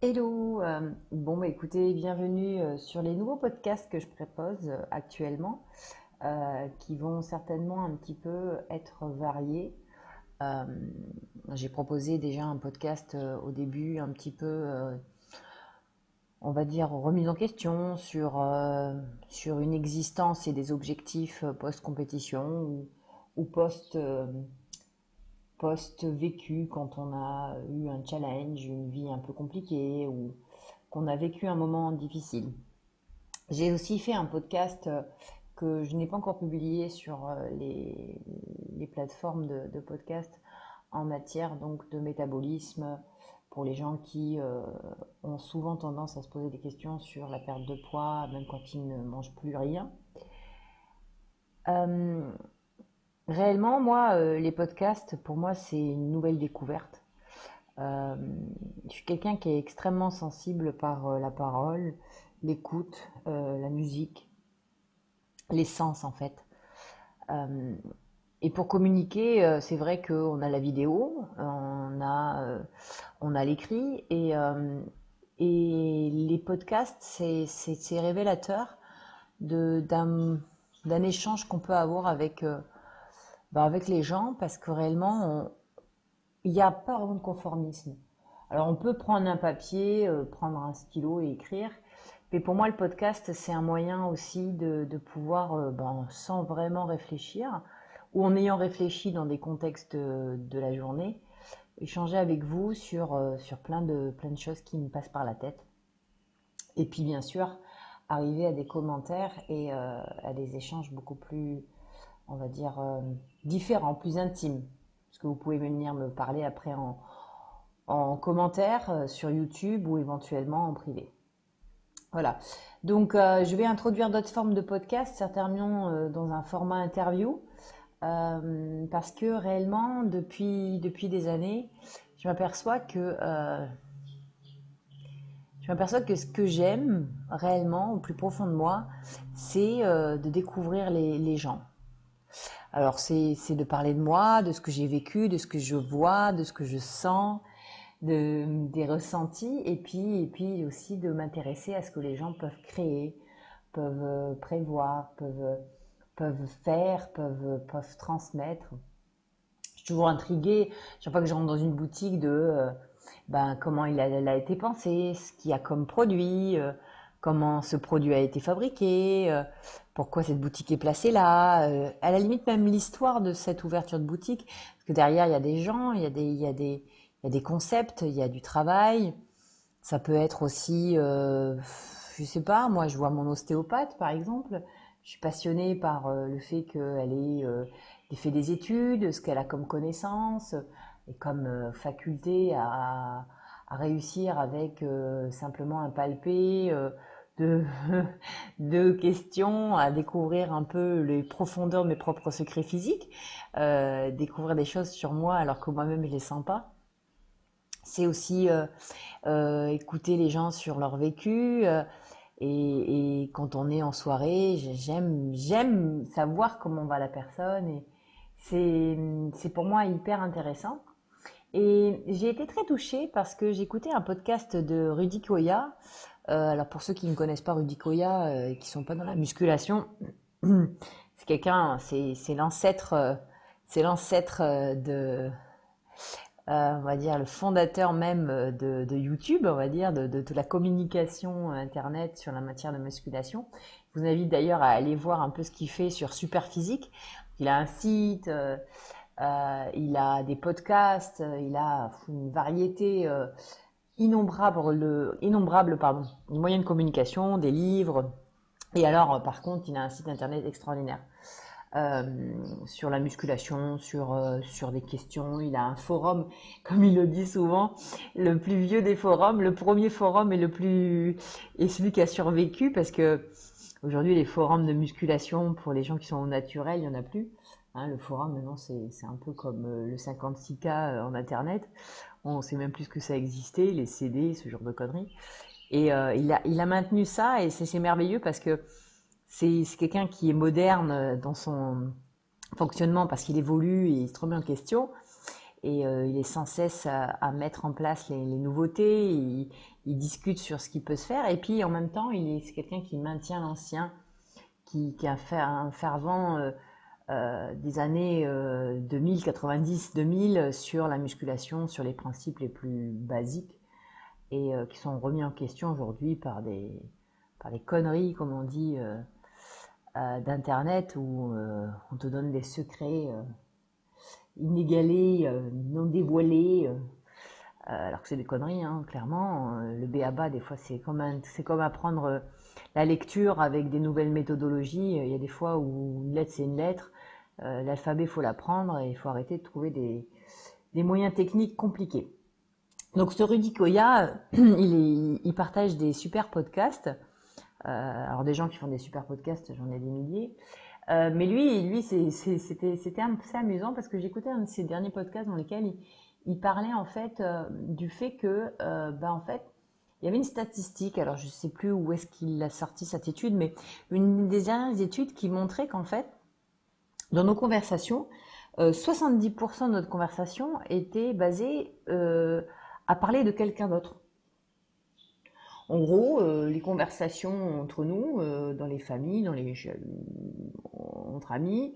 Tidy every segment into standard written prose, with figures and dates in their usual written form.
Hello, écoutez, bienvenue sur les nouveaux podcasts que je propose actuellement, qui vont certainement un petit peu être variés. Euh, j'ai proposé déjà un podcast au début un petit peu, on va dire, remise en question sur une existence et des objectifs post-compétition ou post-vécu quand on a eu un challenge, une vie un peu compliquée ou qu'on a vécu un moment difficile. J'ai aussi fait un podcast que je n'ai pas encore publié sur les plateformes de podcast en matière donc de métabolisme pour les gens qui ont souvent tendance à se poser des questions sur la perte de poids, même quand ils ne mangent plus rien. Euh, réellement, moi, les podcasts, pour moi, c'est une nouvelle découverte. Euh, je suis quelqu'un qui est extrêmement sensible par la parole, l'écoute, la musique, les sens en fait. Euh, et pour communiquer, c'est vrai qu'on a la vidéo, on a l'écrit et les podcasts, c'est révélateur d'un échange qu'on peut avoir avec les gens parce que réellement, il n'y a pas vraiment de conformisme. Alors on peut prendre un papier, prendre un stylo et écrire, mais pour moi le podcast c'est un moyen aussi de pouvoir, sans vraiment réfléchir, ou en ayant réfléchi dans des contextes de la journée, échanger avec vous sur plein de choses qui me passent par la tête. Et puis bien sûr, arriver à des commentaires et à des échanges beaucoup plus, on va dire, différents, plus intimes. Parce que vous pouvez venir me parler après en commentaire sur YouTube ou éventuellement en privé. Voilà. Donc, je vais introduire d'autres formes de podcast, certainement dans un format interview, parce que réellement, depuis des années, je m'aperçois que, euh, je m'aperçois que ce que j'aime réellement, au plus profond de moi, c'est de découvrir les gens. Alors, c'est de parler de moi, de ce que j'ai vécu, de ce que je vois, de ce que je sens, des ressentis et puis aussi de m'intéresser à ce que les gens peuvent créer, peuvent prévoir, peuvent faire, peuvent transmettre. Je suis toujours intriguée chaque fois que je rentre dans une boutique comment elle a été pensé, ce qu'il y a comme produit, comment ce produit a été fabriqué, pourquoi cette boutique est placée là, à la limite même l'histoire de cette ouverture de boutique, parce que derrière il y a des gens, il y a des concepts, il y a du travail. Ça peut être aussi, je sais pas, moi je vois mon ostéopathe par exemple. Je suis passionnée par le fait qu'elle ait fait des études, ce qu'elle a comme connaissances et comme faculté à réussir avec simplement un palpé de, de questions, à découvrir un peu les profondeurs de mes propres secrets physiques, découvrir des choses sur moi alors que moi-même je les sens pas. C'est aussi écouter les gens sur leur vécu. Et quand on est en soirée, j'aime savoir comment va la personne. Et c'est pour moi hyper intéressant. Et j'ai été très touchée parce que j'écoutais un podcast de Rudy Koya. Alors pour ceux qui ne connaissent pas Rudy Koya et qui sont pas dans la musculation, c'est quelqu'un, c'est l'ancêtre on va dire, le fondateur même de YouTube, on va dire, de toute la communication Internet sur la matière de musculation. Je vous invite d'ailleurs à aller voir un peu ce qu'il fait sur Superphysique. Il a un site, il a des podcasts, il a une variété innombrable pardon, de moyens de communication, des livres. Et alors, par contre, il a un site internet extraordinaire sur la musculation, sur des questions. Il a un forum, comme il le dit souvent, le plus vieux des forums, le premier forum et celui qui a survécu parce que aujourd'hui les forums de musculation pour les gens qui sont au naturel, il y en a plus. Hein, le forum maintenant c'est un peu comme le 56K en internet. On ne sait même plus que ça existait, les CD, ce genre de conneries. Et il a maintenu ça et c'est merveilleux parce que c'est quelqu'un qui est moderne dans son fonctionnement parce qu'il évolue et il se remet en question. et il est sans cesse à mettre en place les nouveautés, il discute sur ce qui peut se faire, et puis en même temps, c'est quelqu'un qui maintient l'ancien, qui a fait un fervent des années 2000, 90, 2000 sur la musculation, sur les principes les plus basiques, et qui sont remis en question aujourd'hui par des conneries, comme on dit, d'Internet, où on te donne des secrets inégalés, non dévoilés, alors que c'est des conneries, hein, clairement. Le b.a.-ba, des fois, c'est comme apprendre la lecture avec des nouvelles méthodologies. Il y a des fois où une lettre, c'est une lettre. L'alphabet, il faut l'apprendre et il faut arrêter de trouver des moyens techniques compliqués. Donc, ce Rudy Koya, il partage des super podcasts. Alors, des gens qui font des super podcasts, j'en ai des milliers. Mais lui c'était assez amusant parce que j'écoutais un de ses derniers podcasts dans lesquels il parlait en fait du fait que, en fait, il y avait une statistique, alors je ne sais plus où est-ce qu'il a sorti cette étude, mais une des dernières études qui montrait qu'en fait, dans nos conversations, 70% de notre conversation était basée à parler de quelqu'un d'autre. En gros, les conversations entre nous, dans les familles, entre amis,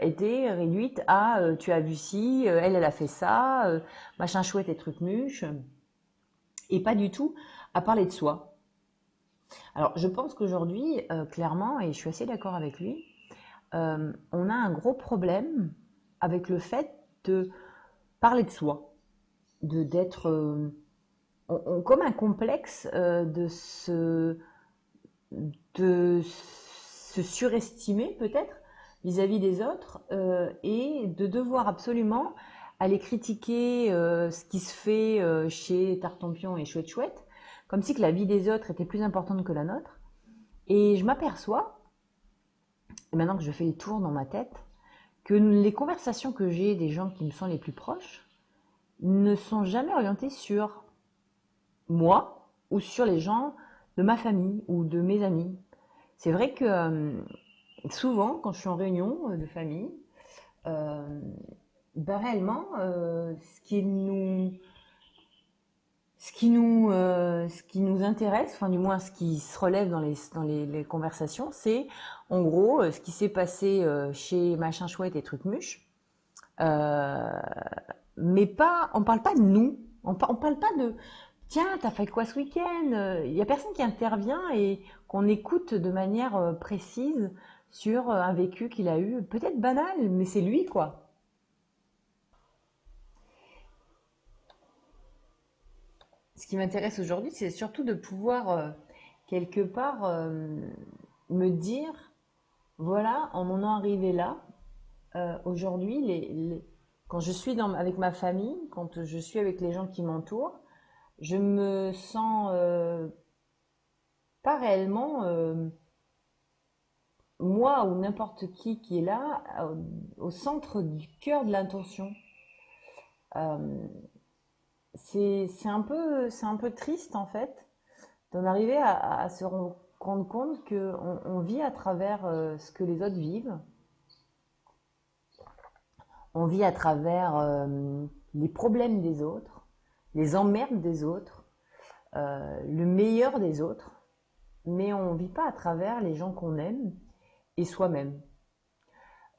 étaient réduites à tu as vu ci, elle a fait ça, machin chouette et truc muche, et pas du tout à parler de soi. Alors, je pense qu'aujourd'hui, clairement, et je suis assez d'accord avec lui, on a un gros problème avec le fait de parler de soi, d'être comme un complexe de se surestimer peut-être vis-à-vis des autres et de devoir absolument aller critiquer ce qui se fait chez Tartampion et Chouette Chouette, comme si que la vie des autres était plus importante que la nôtre. Et je m'aperçois, et maintenant que je fais le tour dans ma tête, que les conversations que j'ai des gens qui me sont les plus proches ne sont jamais orientées sur moi ou sur les gens de ma famille ou de mes amis. C'est vrai que souvent, quand je suis en réunion de famille, réellement, ce qui nous intéresse, enfin du moins ce qui se relève les conversations, c'est en gros ce qui s'est passé chez machin chouette et truc muche. Mais pas, on parle pas de nous, on parle pas de tiens, t'as fait quoi ce week-end? Il y a personne qui intervient et qu'on écoute de manière précise sur un vécu qu'il a eu, peut-être banal, mais c'est lui quoi. Ce qui m'intéresse aujourd'hui, c'est surtout de pouvoir quelque part me dire, voilà, en en arrivé là, aujourd'hui, quand je suis avec ma famille, quand je suis avec les gens qui m'entourent, je me sens pas réellement moi ou n'importe qui est là au centre du cœur de l'intention. Euh, c'est un peu triste en fait d'en arriver à se rendre compte que on vit à travers ce que les autres vivent. On vit à travers les problèmes des autres, les emmerdes des autres, le meilleur des autres, mais on ne vit pas à travers les gens qu'on aime et soi-même.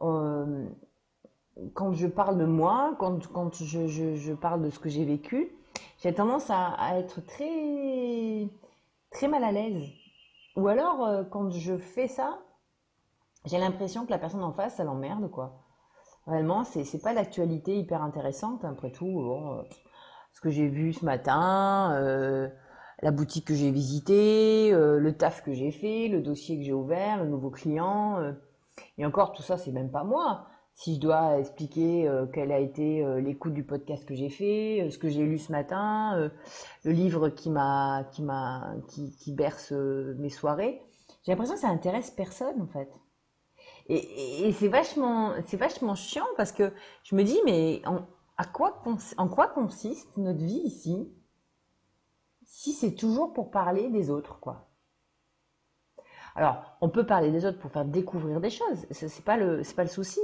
Euh, Quand je parle de moi, quand je parle de ce que j'ai vécu, j'ai tendance à être très mal à l'aise. Ou alors, quand je fais ça, j'ai l'impression que la personne en face, ça l'emmerde, quoi. Réellement, c'est pas l'actualité hyper intéressante, après tout. Bon, ce que j'ai vu ce matin, la boutique que j'ai visitée, le taf que j'ai fait, le dossier que j'ai ouvert, le nouveau client. Et encore, tout ça, c'est même pas moi. Si je dois expliquer quelle a été l'écoute du podcast que j'ai fait, ce que j'ai lu ce matin, le livre qui berce mes soirées, j'ai l'impression que ça intéresse personne en fait. Et c'est vachement chiant parce que je me dis, mais en quoi consiste notre vie ici si c'est toujours pour parler des autres, quoi. Alors, on peut parler des autres pour faire découvrir des choses, c'est pas le souci.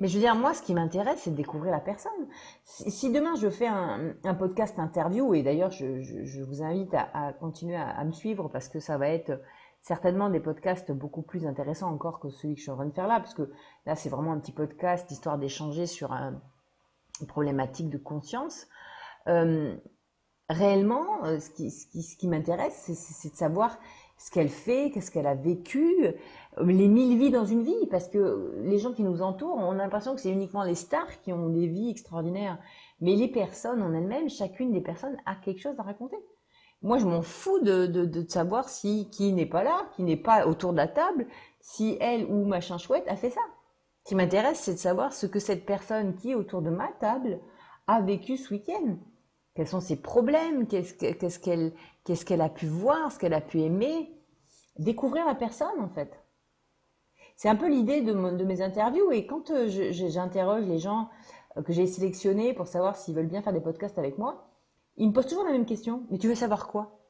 Mais je veux dire, moi, ce qui m'intéresse, c'est de découvrir la personne. Si demain je fais un podcast interview, et d'ailleurs, je vous invite à continuer à me suivre parce que ça va être certainement des podcasts beaucoup plus intéressants encore que celui que je suis en train de faire là, parce que là, c'est vraiment un petit podcast histoire d'échanger sur une problématique de conscience. Euh, Réellement, ce qui m'intéresse, c'est de savoir ce qu'elle fait, qu'est-ce qu'elle a vécu, les 1000 vies dans une vie, parce que les gens qui nous entourent, on a l'impression que c'est uniquement les stars qui ont des vies extraordinaires, mais les personnes en elles-mêmes, chacune des personnes a quelque chose à raconter. Moi, je m'en fous de savoir si qui n'est pas là, qui n'est pas autour de la table, si elle ou machin chouette a fait ça. Ce qui m'intéresse, c'est de savoir ce que cette personne qui est autour de ma table a vécu ce week-end. Quels sont ses problèmes, qu'est-ce qu'elle a pu voir, ce qu'elle a pu aimer. Découvrir la personne, en fait. C'est un peu l'idée de mes interviews. Et quand j'interroge les gens que j'ai sélectionnés pour savoir s'ils veulent bien faire des podcasts avec moi, ils me posent toujours la même question. Mais tu veux savoir quoi?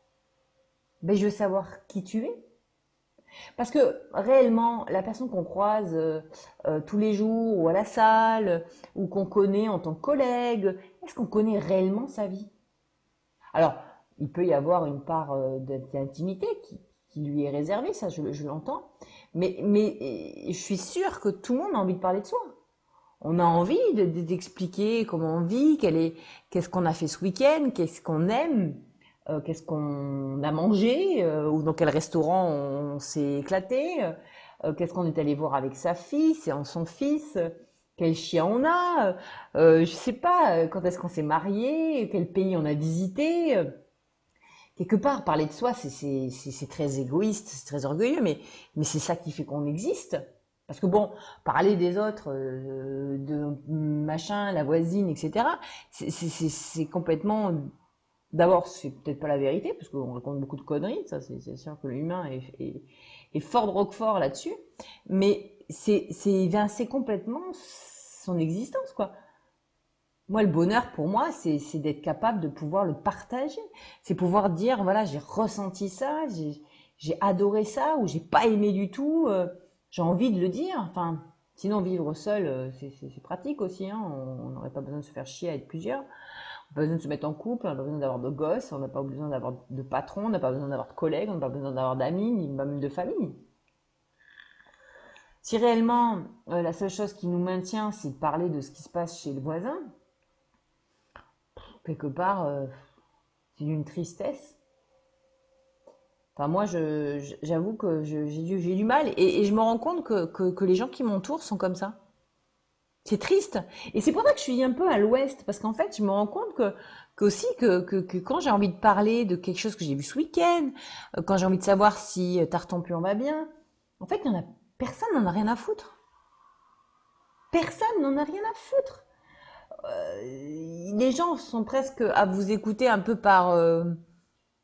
Ben, je veux savoir qui tu es. Parce que réellement, la personne qu'on croise tous les jours ou à la salle ou qu'on connaît en tant que collègue, est-ce qu'on connaît réellement sa vie? Alors, il peut y avoir une part d'intimité qui lui est réservée, ça je l'entends, mais je suis sûre que tout le monde a envie de parler de soi. On a envie d'expliquer comment on vit, qu'est-ce qu'on a fait ce week-end, qu'est-ce qu'on aime, qu'est-ce qu'on a mangé, ou dans quel restaurant on s'est éclaté, qu'est-ce qu'on est allé voir avec sa fille, son fils, quel chien on a, je sais pas, quand est-ce qu'on s'est marié, quel pays on a visité. Quelque part, parler de soi, c'est très égoïste, c'est très orgueilleux, mais c'est ça qui fait qu'on existe. Parce que bon, parler des autres, de machin, la voisine, etc., c'est complètement. D'abord, c'est peut-être pas la vérité, parce qu'on raconte beaucoup de conneries, ça c'est sûr que l'humain est fort de roquefort là-dessus, mais c'est évincer complètement son existence, quoi. Moi, le bonheur pour moi, c'est d'être capable de pouvoir le partager. C'est pouvoir dire, voilà, j'ai ressenti ça, j'ai adoré ça, ou j'ai pas aimé du tout, j'ai envie de le dire. Enfin, sinon, vivre seul, c'est pratique aussi, hein. On n'aurait pas besoin de se faire chier à être plusieurs. On n'a pas besoin de se mettre en couple, on n'a pas besoin d'avoir de gosses, on n'a pas besoin d'avoir de patron, on n'a pas besoin d'avoir de collègues, on n'a pas besoin d'avoir d'amis, ni même de famille. Si réellement, la seule chose qui nous maintient, c'est de parler de ce qui se passe chez le voisin, quelque part, c'est d'une tristesse. Enfin, moi, j'avoue que j'ai du mal et je me rends compte que les gens qui m'entourent sont comme ça. C'est triste. Et c'est pour ça que je suis un peu à l'ouest, parce qu'en fait, je me rends compte aussi que quand j'ai envie de parler de quelque chose que j'ai vu ce week-end, quand j'ai envie de savoir si Tartampion va bien, en fait, personne n'en a rien à foutre. Personne n'en a rien à foutre. Les gens sont presque à vous écouter un peu par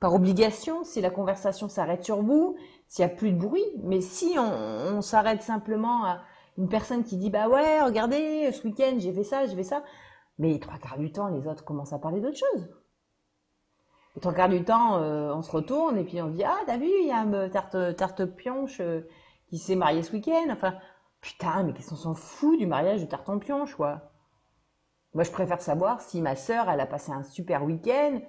obligation, si la conversation s'arrête sur vous, s'il n'y a plus de bruit. Mais si on s'arrête simplement à une personne qui dit, bah ouais, regardez, ce week-end, j'ai fait ça. Mais les trois quarts du temps, les autres commencent à parler d'autre chose. Les trois quarts du temps, on se retourne et puis on dit, ah, t'as vu, il y a Tarte Pionche qui s'est marié ce week-end. Enfin, putain, mais qu'est-ce qu'on s'en fout du mariage de Tarte Pionche, quoi. Moi, je préfère savoir si ma sœur, elle a passé un super week-end,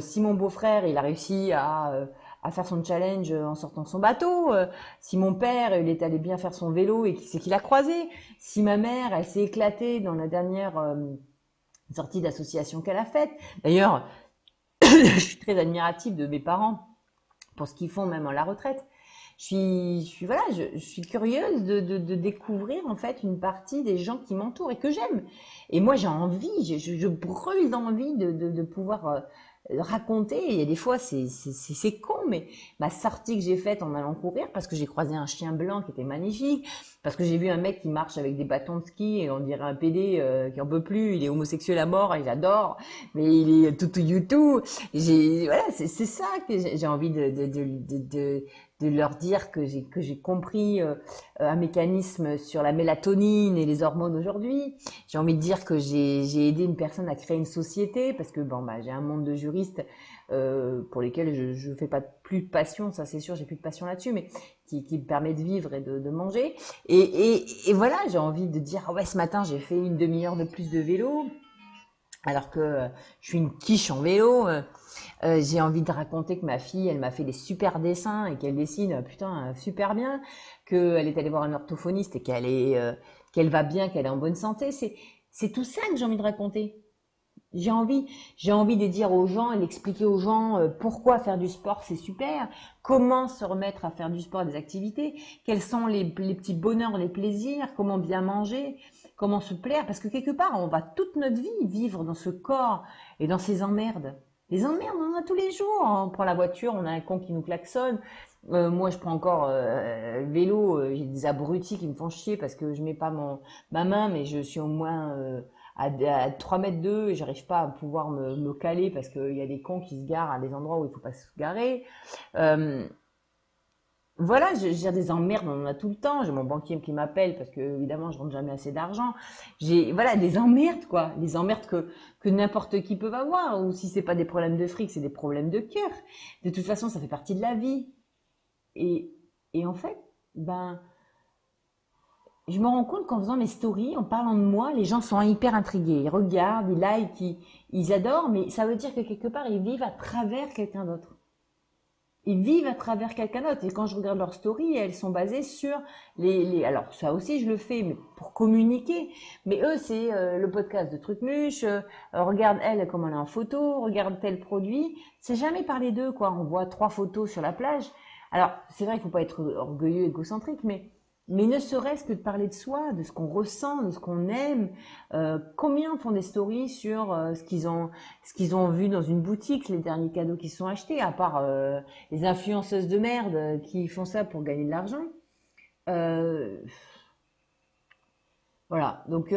si mon beau-frère, il a réussi à faire son challenge en sortant de son bateau, si mon père, il est allé bien faire son vélo et qui c'est qu'il a croisé, si ma mère, elle s'est éclatée dans la dernière sortie d'association qu'elle a faite. D'ailleurs, je suis très admirative de mes parents pour ce qu'ils font même à la retraite. Voilà, je suis curieuse de découvrir en fait une partie des gens qui m'entourent et que j'aime. Et moi, j'ai envie, je brûle d'envie de pouvoir raconter. Et il y a des fois, c'est con, mais ma sortie que j'ai faite en allant courir, parce que j'ai croisé un chien blanc qui était magnifique, parce que j'ai vu un mec qui marche avec des bâtons de ski et on dirait un PD qui en peut plus, il est homosexuel à mort et j'adore, mais il est tout YouTube. Voilà, c'est ça que j'ai envie de leur dire que j'ai compris un mécanisme sur la mélatonine et les hormones aujourd'hui. J'ai envie de dire que j'ai aidé une personne à créer une société parce que bon bah j'ai un monde de juristes pour lesquels je fais pas plus de passion, ça c'est sûr, j'ai plus de passion là-dessus, mais qui me permet de vivre et de manger. Et voilà, j'ai envie de dire, ah ouais, ce matin j'ai fait une demi-heure de plus de vélo, alors que je suis une quiche en vélo. J'ai envie de raconter que ma fille, elle m'a fait des super dessins et qu'elle dessine, putain, super bien, qu'elle est allée voir un orthophoniste et qu'elle va bien, qu'elle est en bonne santé. C'est tout ça que j'ai envie de raconter. J'ai envie de dire aux gens et d'expliquer aux gens pourquoi faire du sport c'est super, comment se remettre à faire du sport, des activités, quels sont les petits bonheurs, les plaisirs, comment bien manger, comment se plaire, parce que quelque part on va toute notre vie vivre dans ce corps et dans ces emmerdes. Les emmerdes, on en a tous les jours. On prend la voiture, on a un con qui nous klaxonne. Moi, je prends encore le vélo. J'ai des abrutis qui me font chier parce que je mets pas ma main, mais je suis au moins à 3 mètres d'eux et j'arrive pas à pouvoir me caler parce qu'il y a des cons qui se garent à des endroits où il faut pas se garer. Euh, voilà, j'ai des emmerdes, on en a tout le temps. J'ai mon banquier qui m'appelle parce que évidemment je rentre jamais assez d'argent. J'ai voilà des emmerdes quoi, des emmerdes que n'importe qui peut avoir. Ou si c'est pas des problèmes de fric, c'est des problèmes de cœur. De toute façon, ça fait partie de la vie. Et et en fait, ben je me rends compte qu'en faisant mes stories, en parlant de moi, les gens sont hyper intrigués. Ils regardent, ils likent, ils adorent, mais ça veut dire que quelque part ils vivent à travers quelqu'un d'autre. Ils vivent à travers quelqu'un d'autre. Et quand je regarde leurs stories, elles sont basées sur alors ça aussi je le fais, mais pour communiquer. Mais eux, c'est le podcast de Trucmuche. Regarde elle comment elle est en photo, regarde tel produit. C'est jamais parler d'eux, quoi. On voit 3 photos sur la plage. Alors c'est vrai qu'il faut pas être orgueilleux, égocentrique, mais ne serait-ce que de parler de soi, de ce qu'on ressent, de ce qu'on aime. Combien font des stories sur ce qu'ils ont vu dans une boutique, les derniers cadeaux qu'ils se sont achetés, à part les influenceuses de merde qui font ça pour gagner de l'argent. Euh, voilà, donc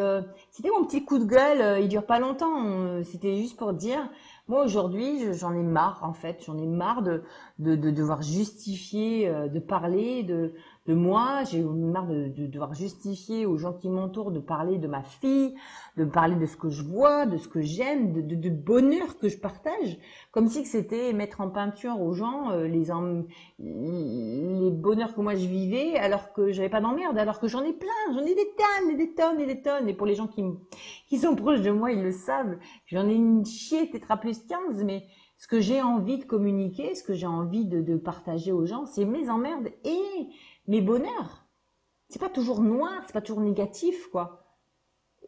c'était mon petit coup de gueule, il dure pas longtemps, c'était juste pour dire, moi aujourd'hui j'en ai marre en fait, j'en ai marre de devoir justifier, de parler de moi, j'ai marre de devoir justifier aux gens qui m'entourent de parler de ma fille, de parler de ce que je vois, de ce que j'aime, de bonheur que je partage, comme si que c'était mettre en peinture aux gens les bonheurs que moi je vivais alors que j'avais pas d'emmerde, alors que j'en ai plein, j'en ai des tonnes et des tonnes et des tonnes. Et pour les gens qui sont proches de moi, ils le savent. J'en ai une chier tétra plus 15, mais ce que j'ai envie de communiquer, ce que j'ai envie de partager aux gens, c'est mes emmerdes et mes bonheurs. C'est pas toujours noir, c'est pas toujours négatif, quoi.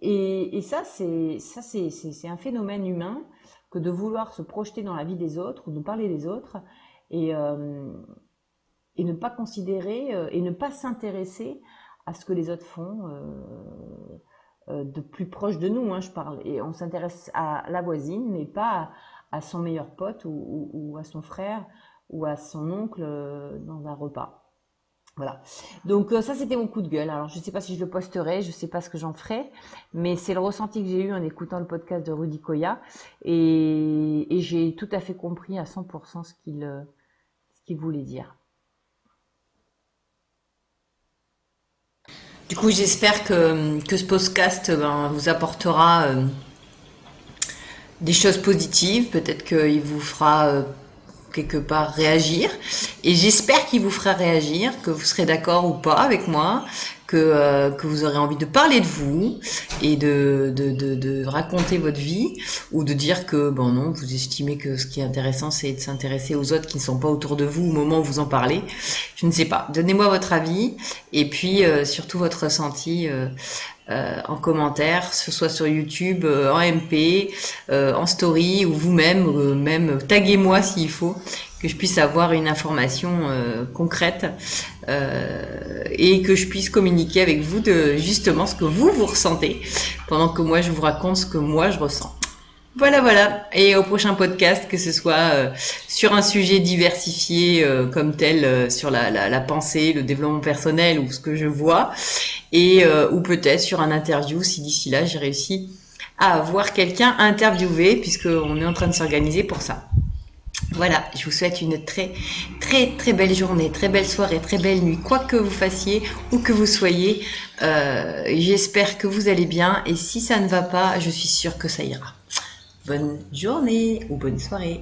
Et c'est un phénomène humain que de vouloir se projeter dans la vie des autres ou de parler des autres. Et, euh, et ne pas considérer et ne pas s'intéresser à ce que les autres font de plus proche de nous, hein, je parle. Et on s'intéresse à la voisine, mais pas à son meilleur pote ou à son frère ou à son oncle dans un repas. Voilà. Donc ça c'était mon coup de gueule. Alors je sais pas si je le posterai, je sais pas ce que j'en ferai, mais c'est le ressenti que j'ai eu en écoutant le podcast de Rudy Koya et j'ai tout à fait compris à 100% ce qu'il voulait dire. Du coup, j'espère que ce podcast vous apportera des choses positives. Peut-être qu'il vous fera quelque part réagir. Et j'espère qu'il vous fera réagir, que vous serez d'accord ou pas avec moi, que vous aurez envie de parler de vous et de raconter votre vie ou de dire que non, vous estimez que ce qui est intéressant c'est de s'intéresser aux autres qui ne sont pas autour de vous au moment où vous en parlez. Je ne sais pas. Donnez-moi votre avis et puis surtout votre ressenti en commentaire, que ce soit sur YouTube, en MP, en story ou vous-même, même taguez-moi s'il faut, que je puisse avoir une information concrète et que je puisse communiquer avec vous de justement ce que vous ressentez pendant que moi je vous raconte ce que moi je ressens. Voilà. Et au prochain podcast, que ce soit sur un sujet diversifié comme tel, sur la pensée, le développement personnel ou ce que je vois, et ou peut-être sur un interview si d'ici là j'ai réussi à avoir quelqu'un à interviewer puisqu'on est en train de s'organiser pour ça. Voilà, je vous souhaite une très très belle journée, très belle soirée, très belle nuit, quoi que vous fassiez, où que vous soyez. J'espère que vous allez bien et si ça ne va pas, je suis sûre que ça ira. Bonne journée ou bonne soirée.